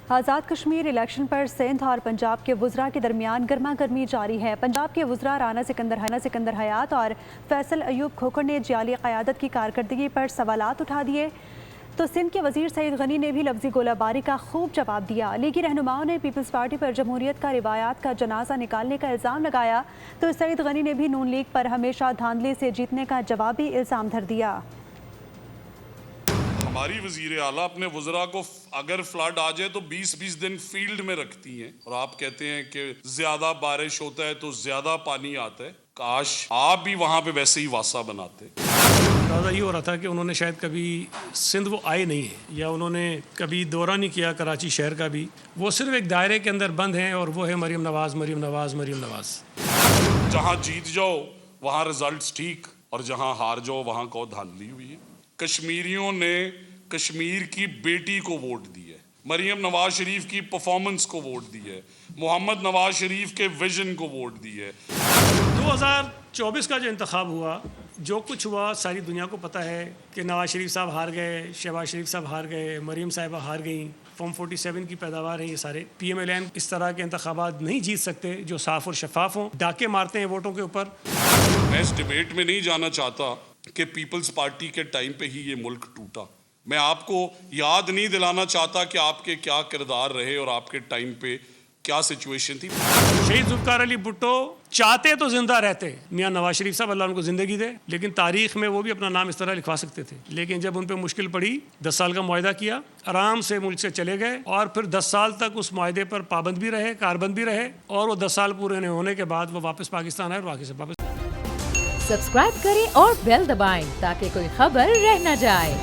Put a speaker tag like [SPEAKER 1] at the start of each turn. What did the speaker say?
[SPEAKER 1] Azad Kashmir election پر سندھ اور پنجاب کے وزراء کے درمیان گرما گرمی جاری ہے۔ پنجاب کے وزراء رانا سکندر حیات اور فیصل ایوب کھوکھر نے جعلی قیادت کی کارکردگی پر سوالات اٹھا دیے، تو سندھ کے وزیر سعید غنی نے بھی لفظی گولہ باری کا خوب جواب دیا۔ لیگی رہنماؤں نے پیپلز پارٹی پر جمہوریت کا روایات کا جنازہ نکالنے کا الزام لگایا، تو سعید غنی نے بھی نون لیگ پر ہمیشہ دھاندلی سے جیتنے کا جوابی الزام دھر دیا۔
[SPEAKER 2] ہماری وزیر اعلیٰ اپنے وزراء کو اگر فلڈ آ جائے تو 20 دن فیلڈ میں رکھتی ہیں، اور آپ کہتے ہیں کہ زیادہ بارش ہوتا ہے تو زیادہ پانی آتا ہے۔ کاش آپ بھی وہاں پہ ویسے ہی واسطہ بناتے۔
[SPEAKER 3] اندازہ یہ ہو رہا تھا کہ انہوں نے شاید کبھی سندھ وہ آئے نہیں ہیں، یا انہوں نے کبھی دورہ نہیں کیا کراچی شہر کا بھی، وہ صرف ایک دائرے کے اندر بند ہیں، اور وہ ہے مریم نواز۔
[SPEAKER 2] جہاں جیت جاؤ وہاں رزلٹس ٹھیک، اور جہاں ہار جاؤ وہاں کو دھاندلی ہوئی ہے۔ کشمیریوں نے کشمیر کی بیٹی کو ووٹ دی ہے، مریم نواز شریف کی پرفارمنس کو ووٹ دی ہے، محمد نواز شریف کے ویژن کو ووٹ دی ہے۔
[SPEAKER 3] 2024 کا جو انتخاب ہوا، جو کچھ ہوا ساری دنیا کو پتہ ہے کہ نواز شریف صاحب ہار گئے، شہباز شریف صاحب ہار گئے، مریم صاحبہ ہار گئیں، فارم 47 کی پیداوار ہے یہ سارے۔ پی ایم ایل این اس طرح کے انتخابات نہیں جیت سکتے جو صاف اور شفاف ہوں، ڈاکے مارتے ہیں ووٹوں کے اوپر۔
[SPEAKER 2] میں اس ڈیبیٹ میں نہیں جانا چاہتا کہ پیپلز پارٹی کے ٹائم پہ ہی یہ ملک ٹوٹا۔ میں آپ کو یاد نہیں دلانا چاہتا کہ آپ کے کیا کردار رہے اور آپ کے ٹائم پہ کیا سچویشن تھی۔
[SPEAKER 3] شہید ذوالفقار علی بھٹو چاہتے تو زندہ رہتے، میاں نواز شریف صاحب اللہ ان کو زندگی دے، لیکن تاریخ میں وہ بھی اپنا نام اس طرح لکھوا سکتے تھے، لیکن جب ان پہ مشکل پڑی 10 سال کا معاہدہ کیا، آرام سے ملک سے چلے گئے، اور پھر 10 سال تک اس معاہدے پر پابند بھی رہے، کاربند بھی رہے، اور وہ 10 سال پورے ہونے کے بعد وہ واپس پاکستان آئے اور واقعی سے واپس۔
[SPEAKER 4] سبسکرائب کریں اور بیل دبائیں تاکہ کوئی خبر رہ نہ جائے۔